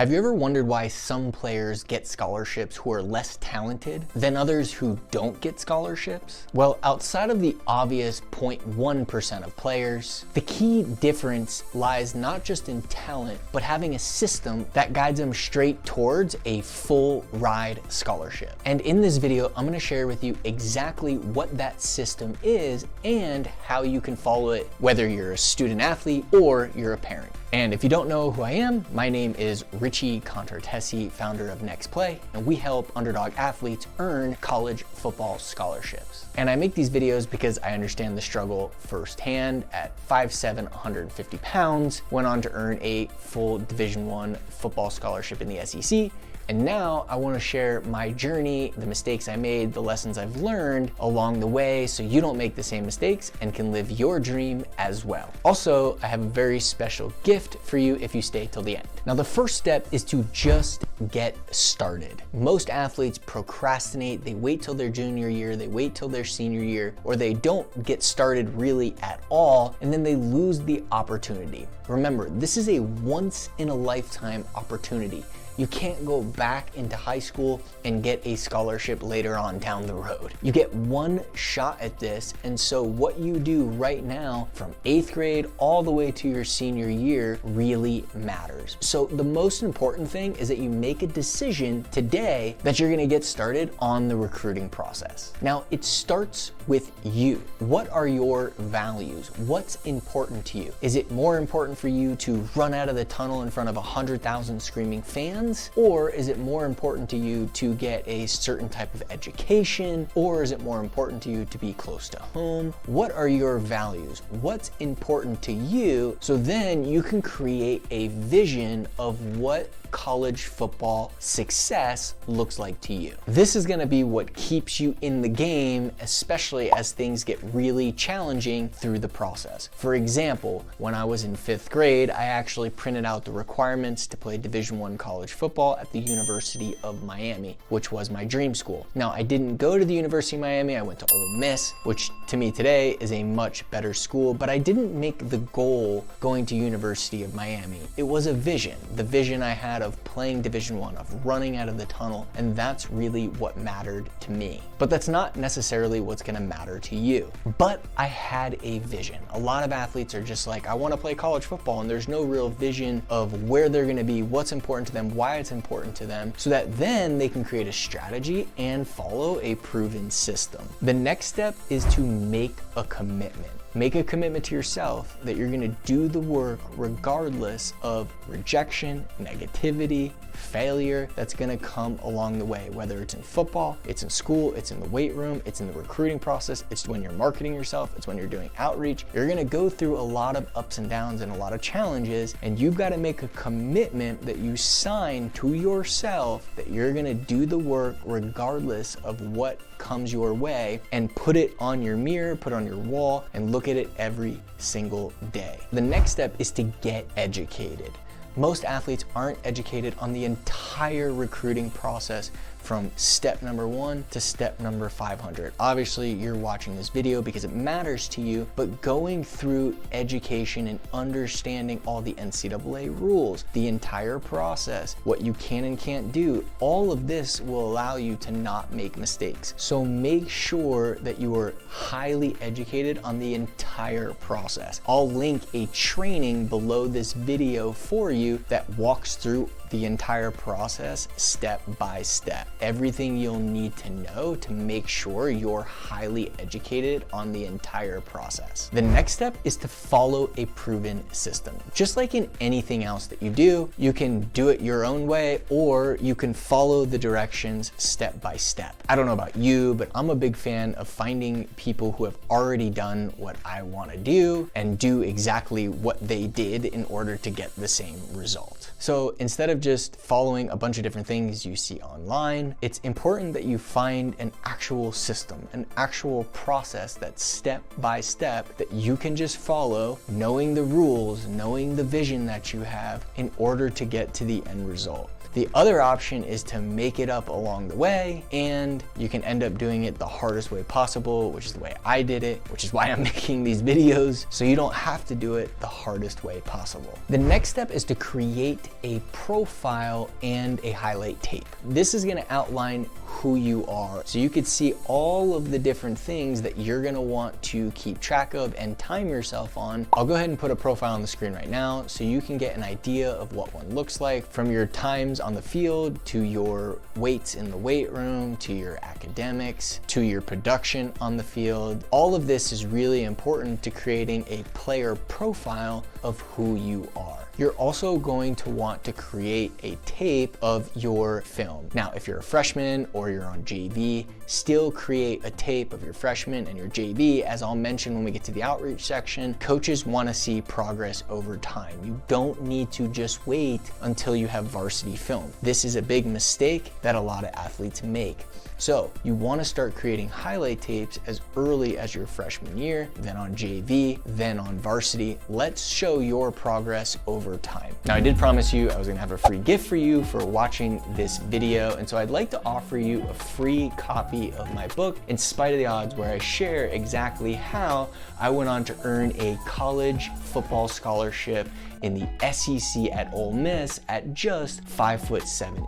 Have you ever wondered why some players get scholarships who are less talented than others who don't get scholarships? Well, outside of the obvious 0.1% of players, the key difference lies not just in talent, but having a system that guides them straight towards a full ride scholarship. And in this video, I'm gonna share with you exactly what that system is and how you can follow it, whether you're a student athlete or you're a parent. And if you don't know who I am, my name is Richie Contartesi, founder of Next Play, and we help underdog athletes earn college football scholarships. And I make these videos because I understand the struggle firsthand. At 5'7", 150 pounds, went on to earn a full Division I football scholarship in the SEC. And now I want to share my journey, the mistakes I made, the lessons I've learned along the way so you don't make the same mistakes and can live your dream as well. Also, I have a very special gift for you if you stay till the end. Now, the first step is to just get started. Most athletes procrastinate, they wait till their junior year, they wait till their senior year, or they don't get started really at all, and then they lose the opportunity. Remember, this is a once in a lifetime opportunity. You can't go back into high school and get a scholarship later on down the road. You get one shot at this, and so what you do right now from 8th grade all the way to your senior year really matters. So the most important thing is that you make a decision today that you're gonna get started on the recruiting process. Now, it starts with you. What are your values? What's important to you? Is it more important for you to run out of the tunnel in front of 100,000 screaming fans? Or is it more important to you to get a certain type of education? Or is it more important to you to be close to home? What are your values? What's important to you? So then you can create a vision of what college football success looks like to you. This is gonna be what keeps you in the game, especially as things get really challenging through the process. For example, when I was in 5th grade, I actually printed out the requirements to play Division I college football at the University of Miami, which was my dream school. Now, I didn't go to the University of Miami, I went to Ole Miss, which to me today is a much better school, but I didn't make the goal going to University of Miami. It was a vision, the vision I had of playing Division I, of running out of the tunnel, and that's really what mattered to me. But that's not necessarily what's gonna matter to you. But I had a vision. A lot of athletes are just like, I wanna play college football, and there's no real vision of where they're gonna be, what's important to them, why it's important to them, so that then they can create a strategy and follow a proven system. The next step is to make a commitment. Make a commitment to yourself that you're gonna do the work regardless of rejection, negativity, failure that's gonna come along the way, whether it's in football, it's in school, it's in the weight room, it's in the recruiting process, it's when you're marketing yourself, it's when you're doing outreach. You're gonna go through a lot of ups and downs and a lot of challenges, and you've gotta make a commitment that you sign to yourself that you're gonna do the work regardless of what comes your way, and put it on your mirror, put it on your wall, and look at it every single day. The next step is to get educated. Most athletes aren't educated on the entire recruiting process from step number 1 to step number 500. Obviously, you're watching this video because it matters to you, but going through education and understanding all the NCAA rules, the entire process, what you can and can't do, all of this will allow you to not make mistakes. So make sure that you are highly educated on the entire process. I'll link a training below this video for you that walks through the entire process step by step. Everything you'll need to know to make sure you're highly educated on the entire process. The next step is to follow a proven system. Just like in anything else that you do, you can do it your own way, or you can follow the directions step by step. I don't know about you, but I'm a big fan of finding people who have already done what I want to do and do exactly what they did in order to get the same result. So instead of just following a bunch of different things you see online, it's important that you find an actual system, an actual process that's step by step that you can just follow, knowing the rules, knowing the vision that you have in order to get to the end result. The other option is to make it up along the way, and you can end up doing it the hardest way possible, which is the way I did it, which is why I'm making these videos, so you don't have to do it the hardest way possible. The next step is to create a profile and a highlight tape. This is gonna outline who you are, so you could see all of the different things that you're gonna want to keep track of and time yourself on. I'll go ahead and put a profile on the screen right now so you can get an idea of what one looks like, from your times on the field, to your weights in the weight room, to your academics, to your production on the field. All of this is really important to creating a player profile of who you are. You're also going to want to create a tape of your film. Now, if you're a freshman or you're on JV, still create a tape of your freshman and your JV. As I'll mention when we get to the outreach section, coaches want to see progress over time. You don't need to just wait until you have varsity film. This is a big mistake that a lot of athletes make. So you want to start creating highlight tapes as early as your freshman year, then on JV, then on varsity. Let's show your progress over time. Now, I did promise you I was gonna have a free gift for you for watching this video, and so I'd like to offer you a free copy of my book, In Spite of the Odds, where I share exactly how I went on to earn a college football scholarship in the SEC at Ole Miss at just 5'7"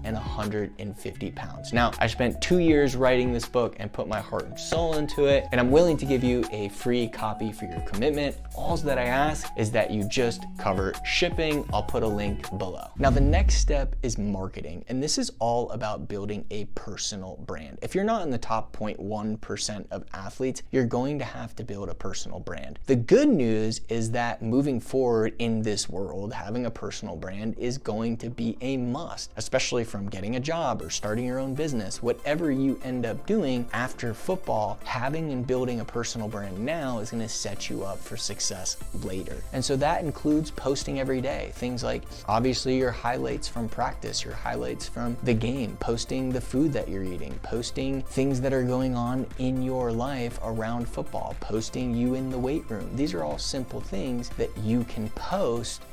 and 150 pounds. Now, I spent 2 years writing this book and put my heart and soul into it, and I'm willing to give you a free copy for your commitment. All that I ask is that you just cover shipping. I'll put a link below. Now, the next step is marketing, and this is all about building a personal brand. If you're not in the top 0.1% of athletes, you're going to have to build a personal brand. The good news is that moving forward in this world, having a personal brand is going to be a must, especially from getting a job or starting your own business. Whatever you end up doing after football, having and building a personal brand now is going to set you up for success later. And so that includes posting every day. Things like, obviously, your highlights from practice, your highlights from the game, posting the food that you're eating, posting things that are going on in your life around football, posting you in the weight room. These are all simple things that you can post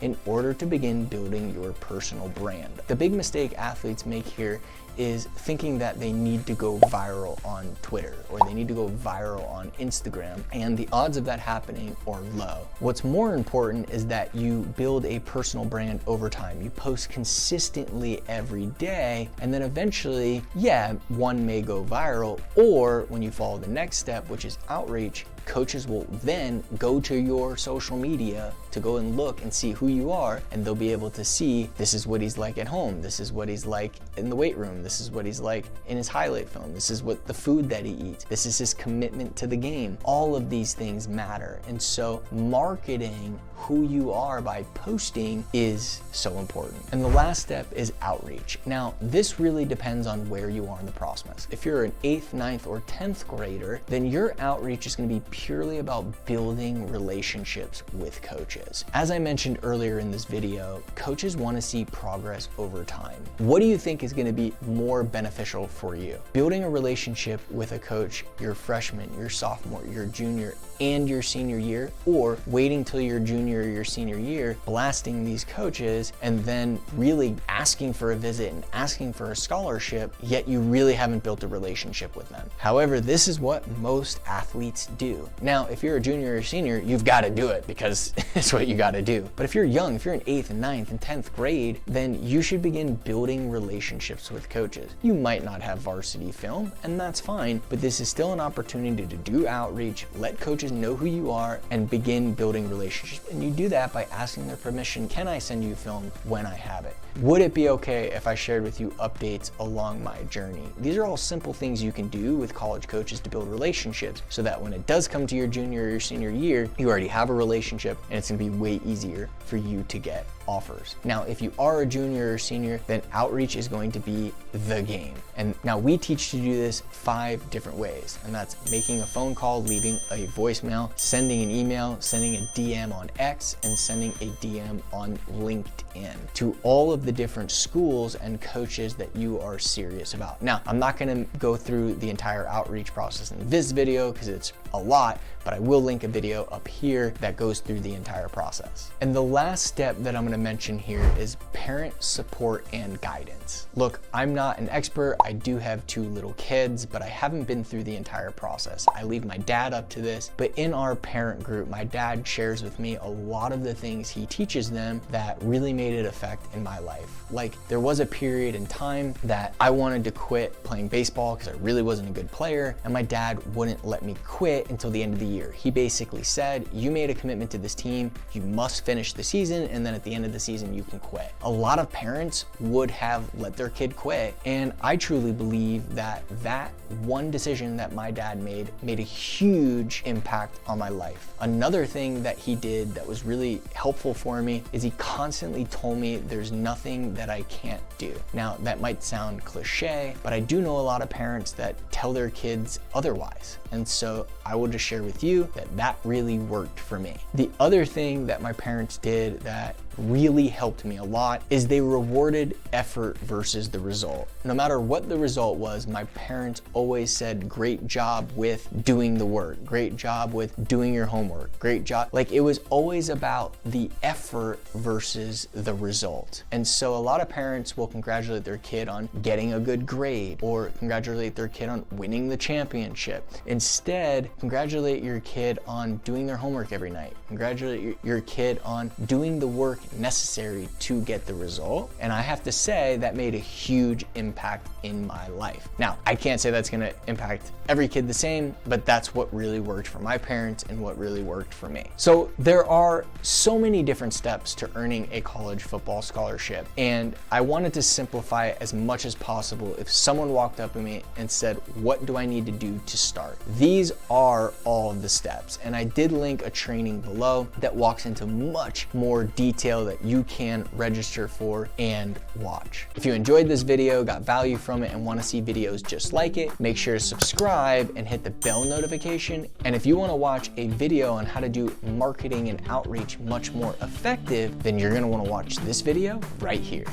in order to begin building your personal brand. The big mistake athletes make here is thinking that they need to go viral on Twitter or they need to go viral on Instagram, and the odds of that happening are low. What's more important is that you build a personal brand over time. You post consistently every day, and then eventually, yeah, one may go viral, or when you follow the next step, which is outreach, coaches will then go to your social media to go and look and see who you are, and they'll be able to see, this is what he's like at home, this is what he's like in the weight room, this is what he's like in his highlight film, this is what the food that he eats, this is his commitment to the game. All of these things matter, and so marketing who you are by posting is so important. And the last step is outreach. Now, this really depends on where you are in the process. If you're an 8th, 9th, or 10th grader, then your outreach is going to be purely about building relationships with coaches. As I mentioned earlier in this video, coaches want to see progress over time. What do you think is going to be more beneficial for you? Building a relationship with a coach your freshman, your sophomore, your junior, and your senior year, or waiting till your junior or your senior year, blasting these coaches and then really asking for a visit and asking for a scholarship, yet you really haven't built a relationship with them. However, this is what most athletes do. Now, if you're a junior or senior, you've got to do it because it's what you got to do. But if you're young, if you're in 8th and 9th and 10th grade, then you should begin building relationships with coaches. You might not have varsity film, and that's fine, but this is still an opportunity to do outreach, let coaches know who you are, and begin building relationships. And you do that by asking their permission. Can I send you film when I have it? Would it be okay if I shared with you updates along my journey? These are all simple things you can do with college coaches to build relationships so that when it does come to your junior or your senior year, you already have a relationship and it's gonna be way easier for you to get offers. Now, if you are a junior or senior, then outreach is going to be the game. And now we teach to do this 5 different ways, and that's making a phone call, leaving a voicemail, sending an email, sending a DM on X, and sending a DM on LinkedIn to all of the different schools and coaches that you are serious about. Now, I'm not gonna go through the entire outreach process in this video because it's a lot, but I will link a video up here that goes through the entire process. And the last step that I'm gonna gonna mention here is parent support and guidance. Look, I'm not an expert. I do have 2 little kids, but I haven't been through the entire process. I leave my dad up to this, but in our parent group, my dad shares with me a lot of the things he teaches them that really made an effect in my life. Like, there was a period in time that I wanted to quit playing baseball because I really wasn't a good player, and my dad wouldn't let me quit until the end of the year. He basically said, you made a commitment to this team, you must finish the season, and then at the end of the season you can quit. A lot of parents would have let their kid quit, and I truly believe that that one decision that my dad made a huge impact on my life. Another thing that he did that was really helpful for me is he constantly told me there's nothing that I can't do. Now, that might sound cliche, but I do know a lot of parents that tell their kids otherwise. And so I will just share with you that that really worked for me. The other thing that my parents did that really helped me a lot is they rewarded effort versus the result. No matter what the result was, my parents always said, great job with doing the work, great job with doing your homework, great job. Like, it was always about the effort versus the result. And so a lot of parents will congratulate their kid on getting a good grade or congratulate their kid on winning the championship. Instead, congratulate your kid on doing their homework every night. Congratulate your kid on doing the work necessary to get the result. And I have to say that made a huge impact in my life. Now, I can't say that's gonna impact every kid the same, but that's what really worked for my parents and what really worked for me. So there are so many different steps to earning a college football scholarship, and I wanted to simplify it as much as possible. If someone walked up to me and said, what do I need to do to start? These are all of the steps, and I did link a training below that walks into much more detail that you can register for and watch. If you enjoyed this video, got value from it, and want to see videos just like it, make sure to subscribe and hit the bell notification. And if you want to watch a video on how to do marketing and outreach much more effective, then you're going to want to watch this video right here.